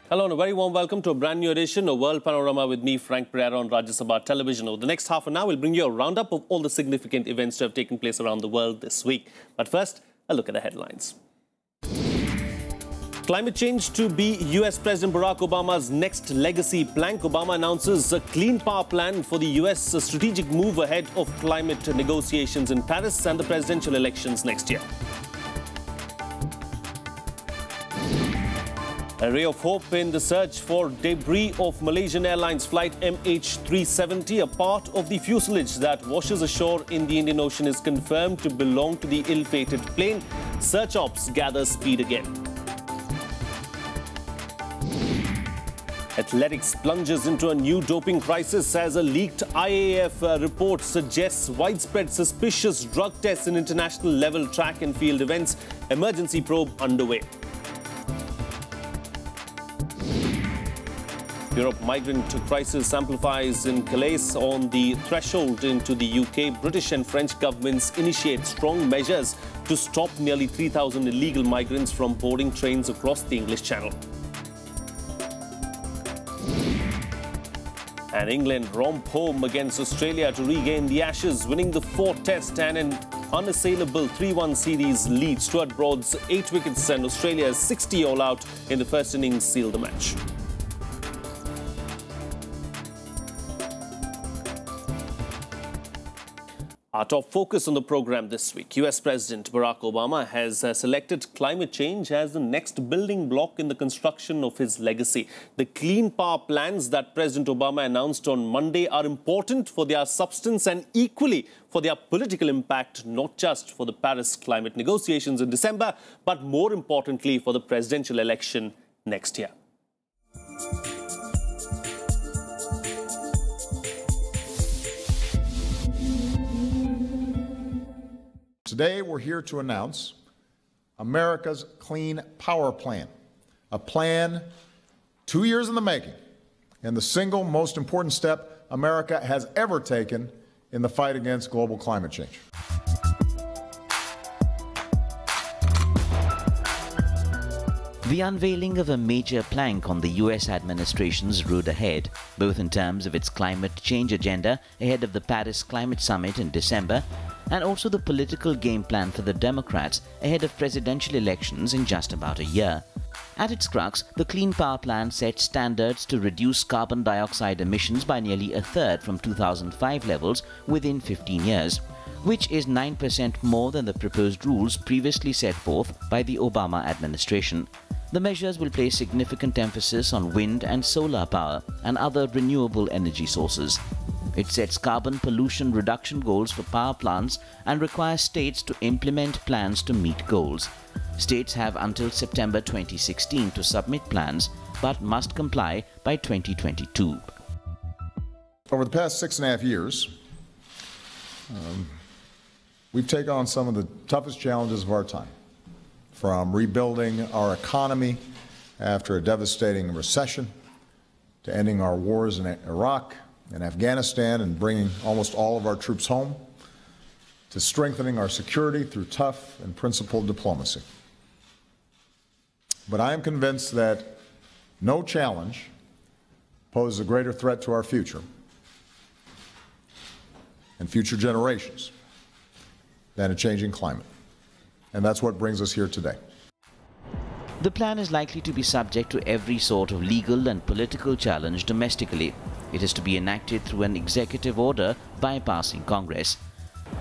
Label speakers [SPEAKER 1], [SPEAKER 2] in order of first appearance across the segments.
[SPEAKER 1] Hello and a very warm welcome to a brand new edition of World Panorama with me, Frank Pereira, on Rajya Sabha television. Over the next half an hour, we'll bring you a roundup of all the significant events that have taken place around the world this week. But first, a look at the headlines. Climate change to be US President Barack Obama's next legacy plank. Obama announces a clean power plan for the US, a strategic move ahead of climate negotiations in Paris and the presidential elections next year. A ray of hope in the search for debris of Malaysian Airlines flight MH370. A part of the fuselage that washes ashore in the Indian Ocean is confirmed to belong to the ill-fated plane. Search ops gather speed again. Athletics plunges into a new doping crisis as a leaked IAAF report suggests widespread suspicious drug tests in international level track and field events. Emergency probe underway. Europe migrant crisis amplifies in Calais on the threshold into the UK. British and French governments initiate strong measures to stop nearly 3,000 illegal migrants from boarding trains across the English Channel. And England romp home against Australia to regain the Ashes, winning the fourth test and an unassailable 3-1 series lead. Stuart Broad's 8 wickets and Australia's 60 all out in the first innings sealed the match. Our top focus on the program this week. US President Barack Obama has selected climate change as the next building block in the construction of his legacy. The clean power plans that President Obama announced on Monday are important for their substance and equally for their political impact, not just for the Paris climate negotiations in December, but more importantly for the presidential election next year.
[SPEAKER 2] Today, we're here to announce America's Clean Power Plan, a plan 2 years in the making and the single most important step America has ever taken in the fight against global climate change.
[SPEAKER 3] The unveiling of a major plank on the US administration's road ahead, both in terms of its climate change agenda ahead of the Paris Climate Summit in December, and also the political game plan for the Democrats ahead of presidential elections in just about a year. At its crux, the Clean Power Plan sets standards to reduce carbon dioxide emissions by nearly a third from 2005 levels within 15 years, which is 9% more than the proposed rules previously set forth by the Obama administration. The measures will place significant emphasis on wind and solar power and other renewable energy sources. It sets carbon pollution reduction goals for power plants and requires states to implement plans to meet goals. States have until September 2016 to submit plans, but must comply by 2022.
[SPEAKER 2] Over the past 6.5 years, we've taken on some of the toughest challenges of our time, from rebuilding our economy after a devastating recession, to ending our wars in Iraq and Afghanistan and bringing almost all of our troops home, to strengthening our security through tough and principled diplomacy. But I am convinced that no challenge poses a greater threat to our future and future generations than a changing climate. And that's what brings us here today.
[SPEAKER 3] The plan is likely to be subject to every sort of legal and political challenge domestically. It is to be enacted through an executive order bypassing Congress.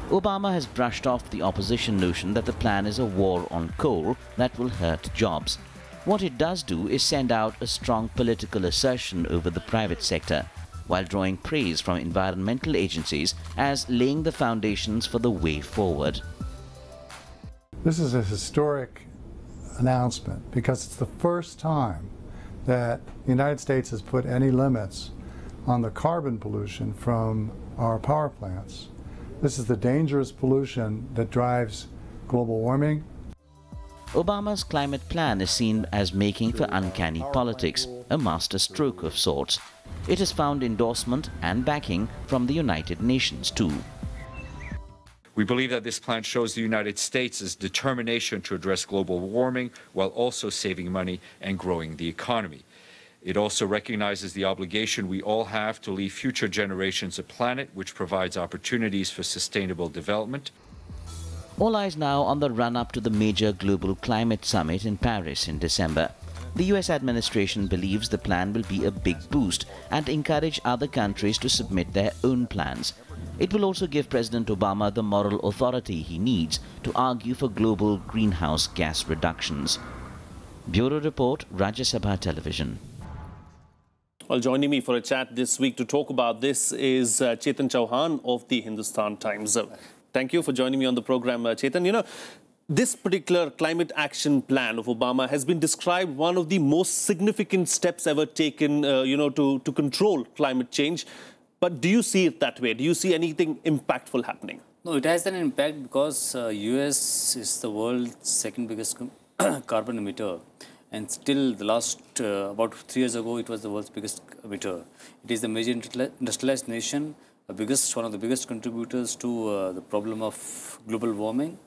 [SPEAKER 3] Obama has brushed off the opposition notion that the plan is a war on coal that will hurt jobs. What it does do is send out a strong political assertion over the private sector, while drawing praise from environmental agencies as laying the foundations for the way forward.
[SPEAKER 4] This is a historic announcement because it's the first time that the United States has put any limits on the carbon pollution from our power plants. This is the dangerous pollution that drives global warming.
[SPEAKER 3] Obama's climate plan is seen as making for uncanny politics, a master stroke of sorts. It has found endorsement and backing from the United Nations too.
[SPEAKER 5] We believe that this plan shows the United States' determination to address global warming while also saving money and growing the economy. It also recognizes the obligation we all have to leave future generations a planet which provides opportunities for sustainable development.
[SPEAKER 3] All eyes now on the run-up to the major global climate summit in Paris in December. The US administration believes the plan will be a big boost and encourage other countries to submit their own plans. It will also give President Obama the moral authority he needs to argue for global greenhouse gas reductions. Bureau Report, Rajya Sabha Television.
[SPEAKER 1] Well, joining me for a chat this week to talk about this is Chetan Chauhan of the Hindustan Times. Thank you for joining me on the program, Chetan. You know, this particular climate action plan of Obama has been described one of the most significant steps ever taken, to control climate change. But do you see it that way? Do you see anything impactful happening?
[SPEAKER 6] No, it has an impact because US is the world's second biggest carbon emitter. And still, the last, about 3 years ago, it was the world's biggest emitter. It is the major industrialized nation, one of the biggest contributors to the problem of global warming.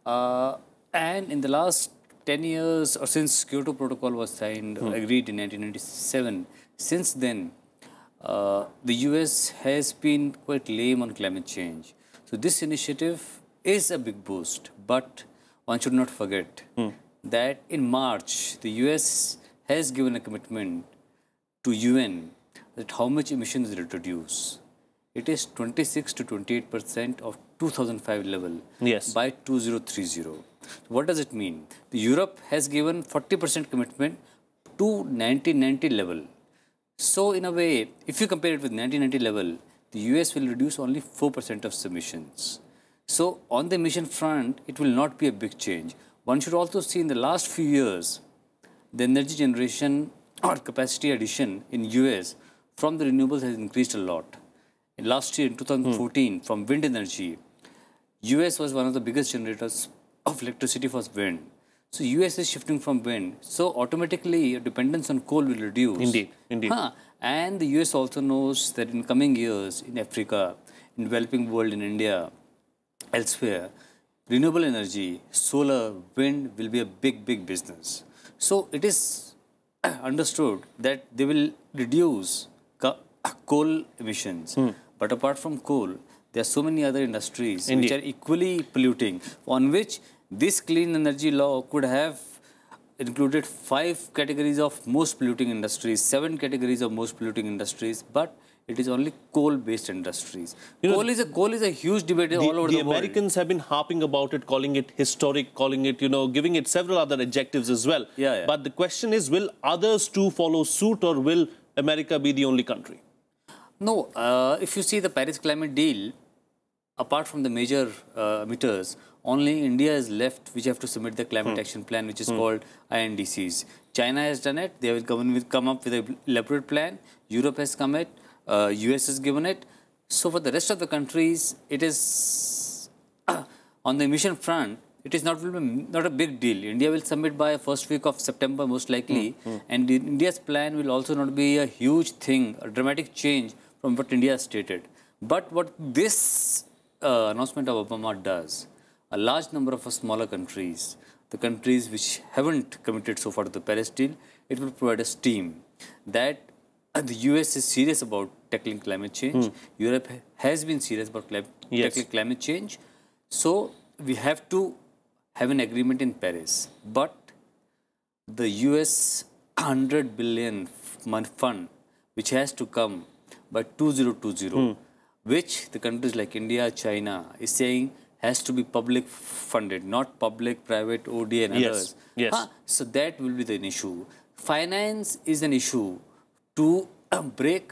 [SPEAKER 6] And in the last 10 years, or since Kyoto Protocol was signed, agreed in 1997, since then, the US has been quite lame on climate change. So this initiative is a big boost, but one should not forget that in March, the US has given a commitment to UN that how much emissions it will reduce. It is 26 to 28% of 2005 level by 2030. So what does it mean? Europe has given 40% commitment to 1990 level. So in a way, if you compare it with 1990 level, the US will reduce only 4% of emissions. So on the emission front, it will not be a big change. One should also see in the last few years, the energy generation or capacity addition in US from the renewables has increased a lot. In last year, in 2014, from wind energy, US was one of the biggest generators of electricity for wind. So US is shifting from wind. So automatically, dependence on coal will reduce.
[SPEAKER 1] Indeed, indeed.
[SPEAKER 6] And the US also knows that in coming years, in Africa, in developing world, in India, elsewhere, renewable energy, solar, wind will be a big, big business. So it is understood that they will reduce coal emissions. But apart from coal, there are so many other industries which are equally polluting, on which this clean energy law could have included 5 categories of most polluting industries, 7 categories of most polluting industries, but it is only coal-based industries. Coal is a huge debate all over the world.
[SPEAKER 1] The Americans have been harping about it, calling it historic, calling it, giving it several other adjectives as well. But the question is, will others too follow suit, or will America be the only country?
[SPEAKER 6] No, if you see the Paris climate deal, apart from the major emitters, only India is left which have to submit the climate action plan, which is called INDCs. China has done it. They will come up with an elaborate plan. Europe has come it. US has given it. So for the rest of the countries, it is on the emission front, it is not a big deal. India will submit by first week of September most likely. And India's plan will also not be a huge thing, a dramatic change from what India has stated. But what this announcement of Obama does, a large number of smaller countries, the countries which haven't committed so far to the Paris deal, it will provide a steam that the US is serious about tackling climate change. Europe has been serious about tackling climate change. So we have to have an agreement in Paris. But the US 100 billion fund, which has to come by 2020, which the countries like India, China is saying has to be public funded, not public, private, ODA and others. So that will be an issue. Finance is an issue to break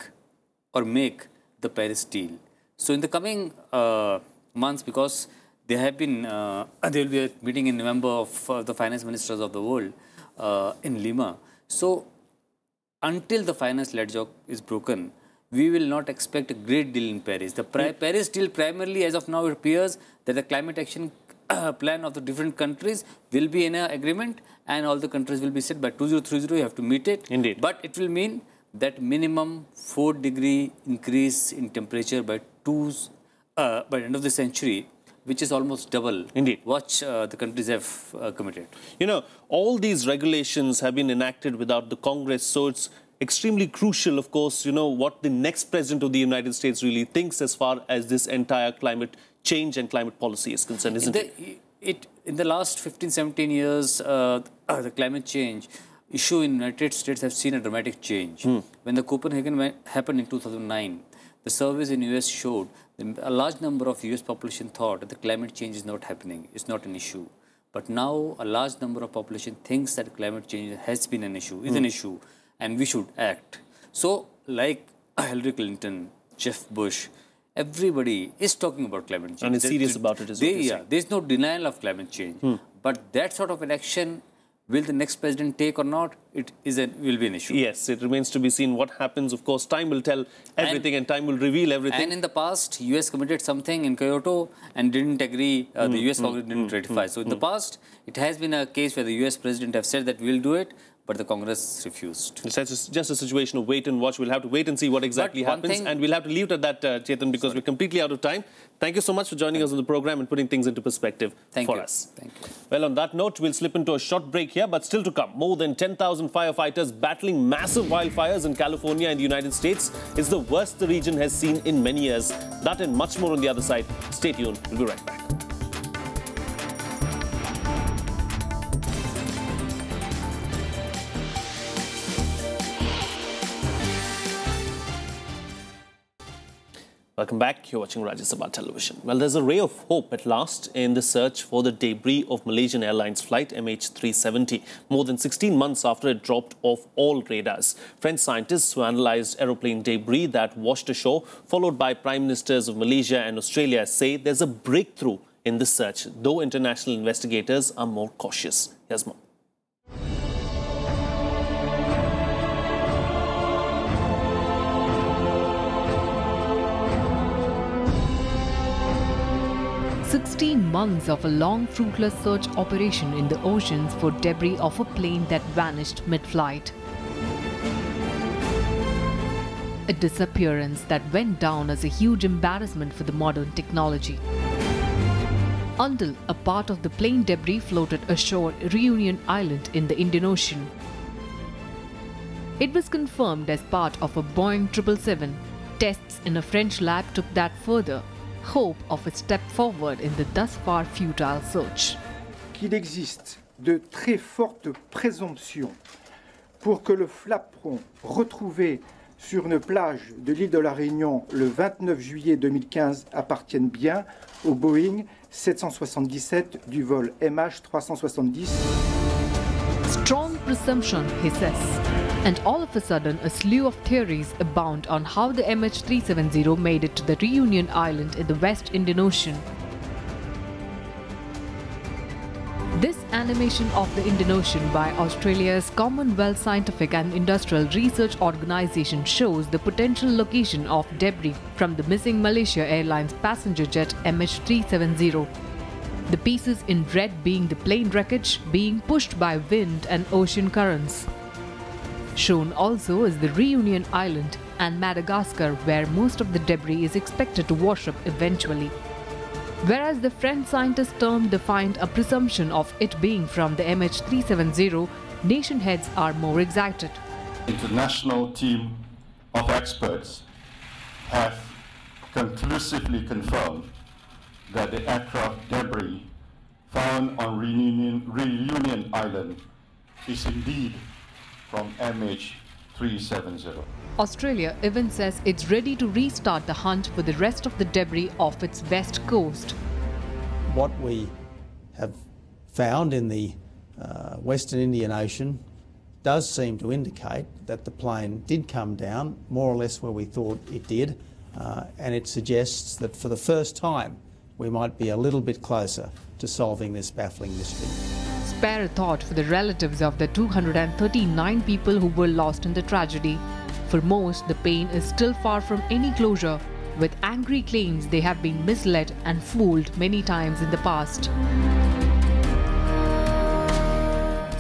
[SPEAKER 6] or make the Paris deal. So in the coming months, because there have been, there will be a meeting in November of the finance ministers of the world in Lima. So until the finance ledger is broken, we will not expect a great deal in Paris. The Paris deal primarily, as of now, it appears that the climate action plan of the different countries will be in an agreement, and all the countries will be set by 2030. You have to meet it.
[SPEAKER 1] Indeed.
[SPEAKER 6] But it will mean that minimum 4-degree increase in temperature by the end of the century which is almost double
[SPEAKER 1] Indeed.
[SPEAKER 6] what the countries have committed.
[SPEAKER 1] You know, all these regulations have been enacted without the Congress, so it's extremely crucial, of course, you know, what the next president of the United States really thinks as far as this entire climate change and climate policy is concerned, isn't it?
[SPEAKER 6] In the last 15, 17 years, the climate change issue in the United States have seen a dramatic change. When the Copenhagen happened in 2009, the surveys in US showed that a large number of US population thought that the climate change is not happening, it's not an issue. But now a large number of population thinks that climate change has been an issue, is an issue, and we should act. So, like Hillary Clinton, Jeff Bush, everybody is talking about climate change.
[SPEAKER 1] And is serious about it as well.
[SPEAKER 6] Yeah, there's no denial of climate change. But that sort of an action, will the next president take or not, it will be an issue.
[SPEAKER 1] Yes, it remains to be seen what happens. Of course, time will tell everything and time will reveal everything.
[SPEAKER 6] And in the past, US committed something in Kyoto and didn't agree, the US Congress didn't ratify. So in the past, it has been a case where the US president have said that we'll do it, but the Congress refused.
[SPEAKER 1] It's just a situation of wait and watch. We'll have to wait and see what exactly happens. And we'll have to leave it at that, Chetan, because we're completely out of time. Thank you so much for joining us on the program and putting things into perspective for us.
[SPEAKER 6] Thank you.
[SPEAKER 1] Well, on that note, we'll slip into a short break here, but still to come. More than 10,000 firefighters battling massive wildfires in California and the United States. It's the worst the region has seen in many years. That and much more on the other side. Stay tuned. We'll be right back. Welcome back. You're watching Rajya Sabha Television. Well, there's a ray of hope at last in the search for the debris of Malaysian Airlines flight MH370, more than 16 months after it dropped off all radars. French scientists who analysed aeroplane debris that washed ashore, followed by Prime Ministers of Malaysia and Australia, say there's a breakthrough in the search, though international investigators are more cautious. Here's more.
[SPEAKER 7] Months of a long, fruitless search operation in the oceans for debris of a plane that vanished mid-flight. A disappearance that went down as a huge embarrassment for the modern technology. Until a part of the plane debris floated ashore Reunion Island in the Indian Ocean. It was confirmed as part of a Boeing 777. Tests in a French lab took that further. Hope of a step forward in the thus far futile search.
[SPEAKER 8] Qu'il existe de très fortes présomptions pour que le flaperon retrouvé sur une plage de l'île de la Réunion le 29 juillet 2015 appartienne bien au Boeing 777 du vol MH370.
[SPEAKER 7] Strong presumption, he says. And all of a sudden, a slew of theories abound on how the MH370 made it to the Reunion Island in the West Indian Ocean. This animation of the Indian Ocean by Australia's Commonwealth Scientific and Industrial Research Organisation shows the potential location of debris from the missing Malaysia Airlines passenger jet MH370. The pieces in red being the plane wreckage being pushed by wind and ocean currents. Shown also is the Reunion Island and Madagascar, where most of the debris is expected to wash up eventually. Whereas the French scientists termed the find a presumption of it being from the MH370, nation heads are more excited.
[SPEAKER 9] International team of experts have conclusively confirmed that the aircraft debris found on Reunion Island is indeed from MH370.
[SPEAKER 7] Australia even says it's ready to restart the hunt for the rest of the debris off its west coast.
[SPEAKER 10] What we have found in the Western Indian Ocean does seem to indicate that the plane did come down more or less where we thought it did, and it suggests that for the first time we might be a little bit closer to solving this baffling mystery.
[SPEAKER 7] Spare a thought for the relatives of the 239 people who were lost in the tragedy. For most, the pain is still far from any closure, with angry claims they have been misled and fooled many times in the past.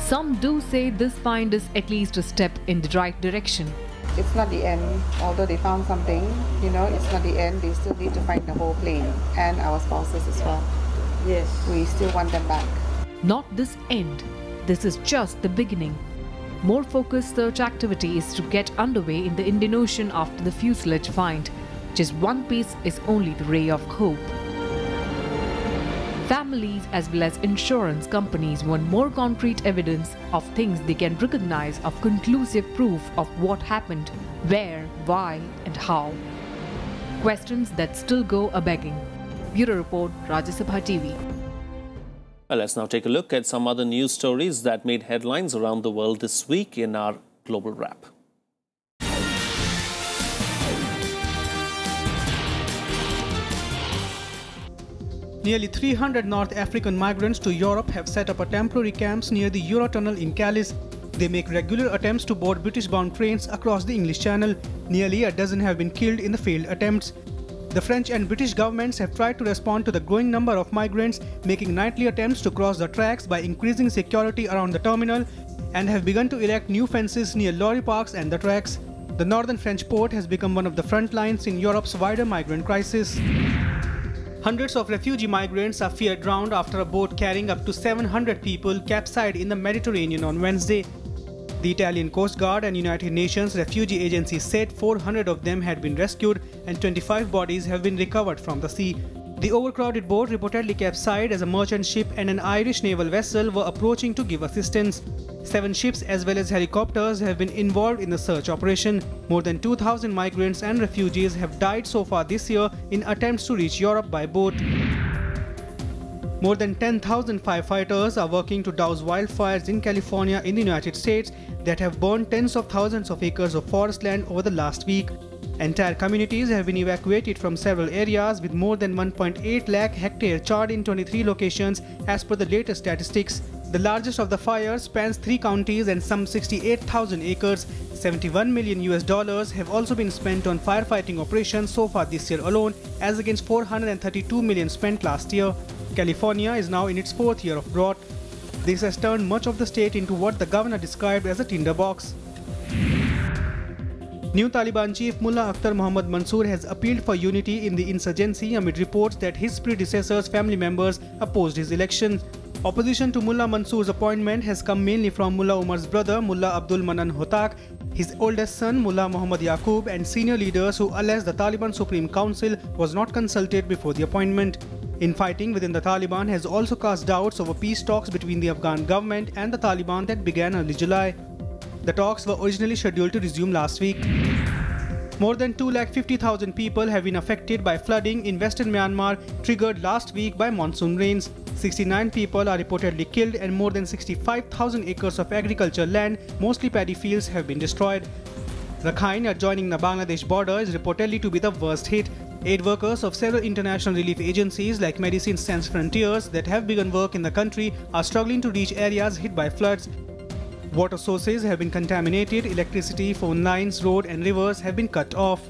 [SPEAKER 7] Some do say this find is at least a step in the right direction.
[SPEAKER 11] It's not the end. Although they found something, it's not the end. They still need to find the whole plane and our spouses as well. Yes, we still want them back.
[SPEAKER 7] Not this end. This is just the beginning. More focused search activity is to get underway in the Indian Ocean after the fuselage find. Just one piece is only the ray of hope. Families as well as insurance companies want more concrete evidence of things they can recognize, of conclusive proof of what happened, where, why and how. Questions that still go a-begging. Bureau Report, Rajya Sabha TV.
[SPEAKER 1] Well, let's now take a look at some other news stories that made headlines around the world this week in our Global Wrap.
[SPEAKER 12] Nearly 300 North African migrants to Europe have set up a temporary camps near the Eurotunnel in Calais. They make regular attempts to board British-bound trains across the English Channel. Nearly a dozen have been killed in the failed attempts. The French and British governments have tried to respond to the growing number of migrants, making nightly attempts to cross the tracks by increasing security around the terminal, and have begun to erect new fences near lorry parks and the tracks. The northern French port has become one of the front lines in Europe's wider migrant crisis. Hundreds of refugee migrants are feared drowned after a boat carrying up to 700 people capsized in the Mediterranean on Wednesday. The Italian Coast Guard and United Nations Refugee Agency said 400 of them had been rescued and 25 bodies have been recovered from the sea. The overcrowded boat reportedly capsized as a merchant ship and an Irish naval vessel were approaching to give assistance. 7 ships as well as helicopters have been involved in the search operation. More than 2,000 migrants and refugees have died so far this year in attempts to reach Europe by boat. More than 10,000 firefighters are working to douse wildfires in California in the United States that have burned tens of thousands of acres of forest land over the last week. Entire communities have been evacuated from several areas, with more than 1.8 lakh hectares charred in 23 locations as per the latest statistics. The largest of the fires spans 3 counties and some 68,000 acres. $71 million have also been spent on firefighting operations so far this year alone, as against $432 million spent last year. California is now in its 4th year of drought. This has turned much of the state into what the governor described as a tinderbox. New Taliban chief Mullah Akhtar Mohammad Mansoor has appealed for unity in the insurgency amid reports that his predecessor's family members opposed his election. Opposition to Mullah Mansoor's appointment has come mainly from Mullah Umar's brother Mullah Abdul Manan Hotak, his oldest son Mullah Muhammad Yaqub, and senior leaders who allege the Taliban Supreme Council was not consulted before the appointment. Infighting within the Taliban has also cast doubts over peace talks between the Afghan government and the Taliban that began early July. The talks were originally scheduled to resume last week. More than 250,000 people have been affected by flooding in western Myanmar, triggered last week by monsoon rains. 69 people are reportedly killed and more than 65,000 acres of agricultural land, mostly paddy fields, have been destroyed. Rakhine, adjoining the Bangladesh border, is reportedly to be the worst hit. Aid workers of several international relief agencies like Medicine Sans Frontiers that have begun work in the country are struggling to reach areas hit by floods. Water sources have been contaminated, electricity, phone lines, road and rivers have been cut off.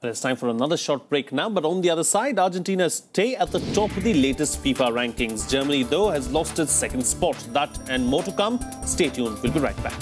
[SPEAKER 1] It's time for another short break now, but on the other side, Argentina stay at the top of the latest FIFA rankings. Germany, though, has lost its 2nd spot. That and more to come. Stay tuned. We'll be right back.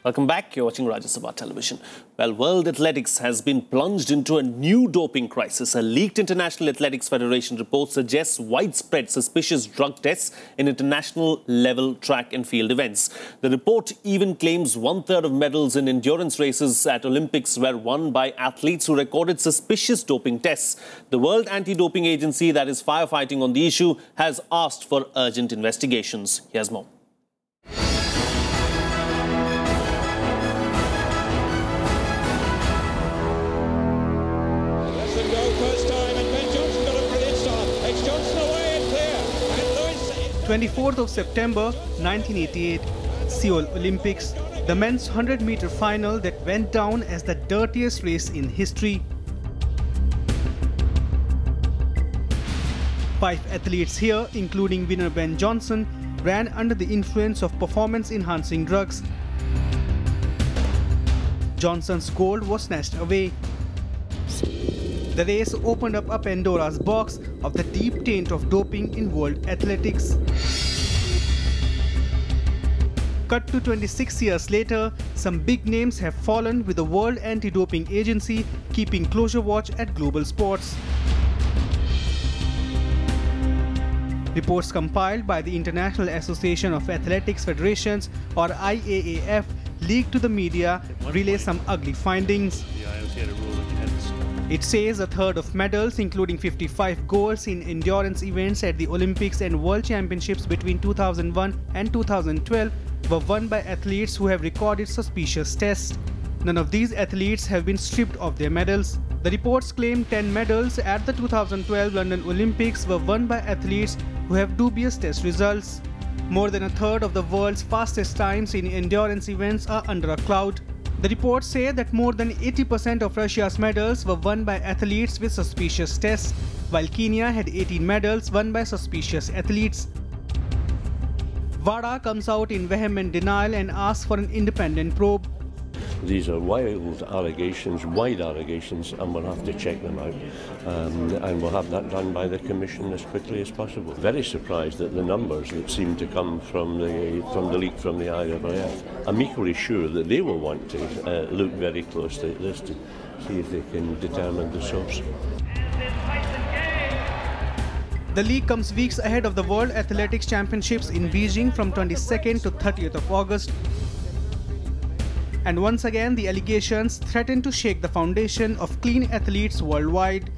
[SPEAKER 1] Welcome back. You're watching Rajya Sabha Television. Well, world athletics has been plunged into a new doping crisis. A leaked International Athletics Federation report suggests widespread suspicious drug tests in international level track and field events. The report even claims 1/3 of medals in endurance races at Olympics were won by athletes who recorded suspicious doping tests. The World Anti-Doping Agency that is firefighting on the issue has asked for urgent investigations. Here's more.
[SPEAKER 13] Let's go first time, and Ben Johnson got a brilliant start. It's Johnson away and clear. And Lewis...
[SPEAKER 12] 24th of September 1988, Seoul Olympics, the men's 100-meter final that went down as the dirtiest race in history. 5 athletes here, including winner Ben Johnson, ran under the influence of performance-enhancing drugs. Johnson's gold was snatched away. The race opened up a Pandora's box of the deep taint of doping in world athletics. Cut to 26 years later, some big names have fallen, with the World Anti-Doping Agency keeping closer watch at global sports. Reports compiled by the International Association of Athletics Federations, or IAAF, leaked to the media relay some ugly findings. It says a third of medals, including 55 golds in endurance events at the Olympics and World Championships between 2001 and 2012, were won by athletes who have recorded suspicious tests. None of these athletes have been stripped of their medals. The reports claim 10 medals at the 2012 London Olympics were won by athletes who have dubious test results. More than a third of the world's fastest times in endurance events are under a cloud. The reports say that more than 80% of Russia's medals were won by athletes with suspicious tests, while Kenya had 18 medals won by suspicious athletes. WADA comes out in vehement denial and asks for an independent probe.
[SPEAKER 14] These are wild allegations, wide allegations, and we'll have to check them out. And we'll have that done by the Commission as quickly as possible. Very surprised at the numbers that seem to come from the leak from the IAAF. I'm equally sure that they will want to look very closely at this to see if they can determine the source.
[SPEAKER 12] The leak comes weeks ahead of the World Athletics Championships in Beijing from 22nd to 30th of August. And once again, the allegations threaten to shake the foundation of clean athletes worldwide.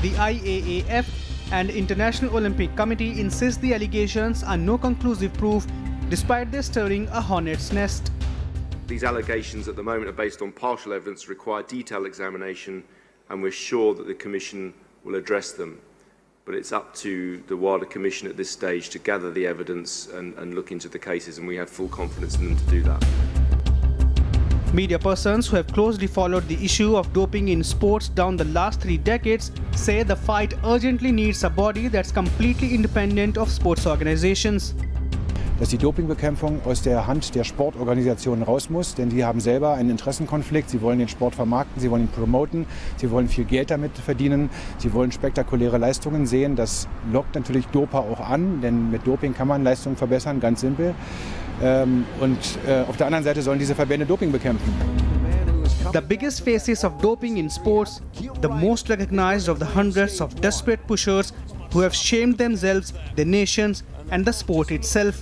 [SPEAKER 12] The IAAF and International Olympic Committee insist the allegations are no conclusive proof, despite their stirring a hornet's nest.
[SPEAKER 15] These allegations at the moment are based on partial evidence, require detailed examination, and we're sure that the Commission will address them. But it's up to the WADA Commission at this stage to gather the evidence and look into the cases, and we have full confidence in them to do that.
[SPEAKER 12] Media persons who have closely followed the issue of doping in sports down the last 3 decades say the fight urgently needs a body that's completely independent of sports organizations.
[SPEAKER 16] Dass die Dopingbekämpfung aus der Hand der Sportorganisationen raus muss, denn die haben selber einen Interessenkonflikt. Sie wollen den Sport vermarkten, sie wollen ihn promoten, sie wollen viel Geld damit verdienen, sie wollen spektakuläre Leistungen sehen. Das lockt natürlich Doper auch an, denn mit Doping kann man Leistungen verbessern, ganz simpel. Auf der anderen Seite sollen diese Verbände Doping bekämpfen.
[SPEAKER 12] The biggest faces of doping in sports, the most recognized of the hundreds of desperate pushers who have shamed themselves, their nations, and the sport itself.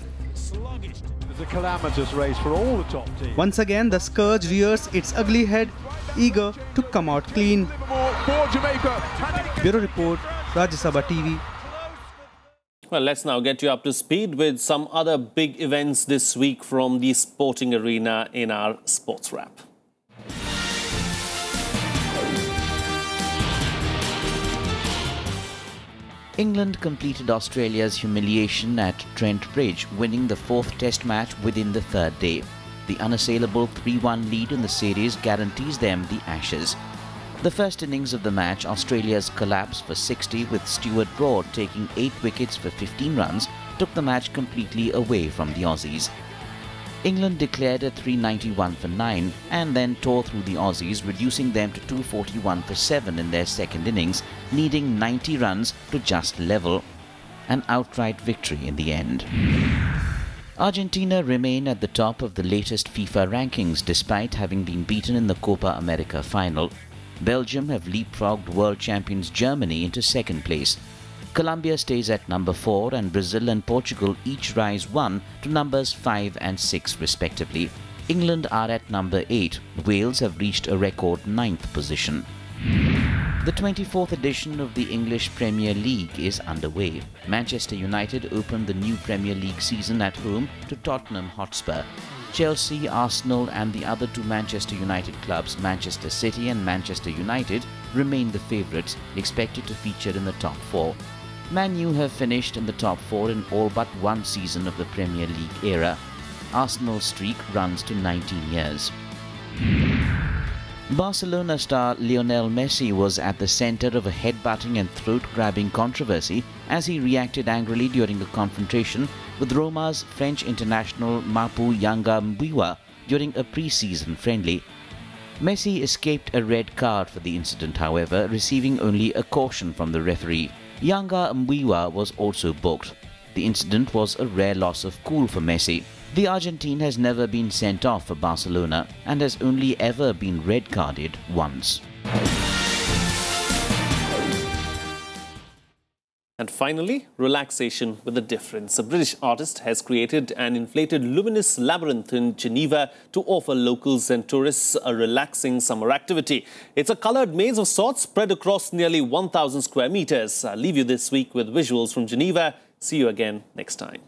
[SPEAKER 17] The calamitous race for all the top teams.
[SPEAKER 12] Once again, the scourge rears its ugly head, eager to come out clean.
[SPEAKER 17] For Jamaica.
[SPEAKER 12] Bureau Report, Rajya Sabha TV.
[SPEAKER 1] Well, let's now get you up to speed with some other big events this week from the sporting arena in our sports wrap.
[SPEAKER 3] England completed Australia's humiliation at Trent Bridge, winning the 4th Test match within the 3rd day. The unassailable 3-1 lead in the series guarantees them the Ashes. The first innings of the match, Australia's collapse for 60 with Stuart Broad taking 8 wickets for 15 runs, took the match completely away from the Aussies. England declared a 391 for 9 and then tore through the Aussies, reducing them to 241 for 7 in their second innings, needing 90 runs to just level. An outright victory in the end. Argentina remain at the top of the latest FIFA rankings despite having been beaten in the Copa America final. Belgium have leapfrogged world champions Germany into second place. Colombia stays at number 4 and Brazil and Portugal each rise 1 to numbers 5 and 6 respectively. England are at number 8. Wales have reached a record 9th position. The 24th edition of the English Premier League is underway. Manchester United opened the new Premier League season at home to Tottenham Hotspur. Chelsea, Arsenal and the other 2 Manchester United clubs, Manchester City and Manchester United, remain the favourites, expected to feature in the top 4. Man U have finished in the top 4 in all but one season of the Premier League era. Arsenal's streak runs to 19 years. Barcelona star Lionel Messi was at the centre of a headbutting and throat-grabbing controversy as he reacted angrily during a confrontation with Roma's French international Mapu Yanga Mbiwa during a pre-season friendly. Messi escaped a red card for the incident, however, receiving only a caution from the referee. Yanga Mwiwa was also booked. The incident was a rare loss of cool for Messi. The Argentine has never been sent off for Barcelona and has only ever been red-carded once.
[SPEAKER 1] And finally, relaxation with a difference. A British artist has created an inflated luminous labyrinth in Geneva to offer locals and tourists a relaxing summer activity. It's a coloured maze of sorts spread across nearly 1,000 square meters. I'll leave you this week with visuals from Geneva. See you again next time.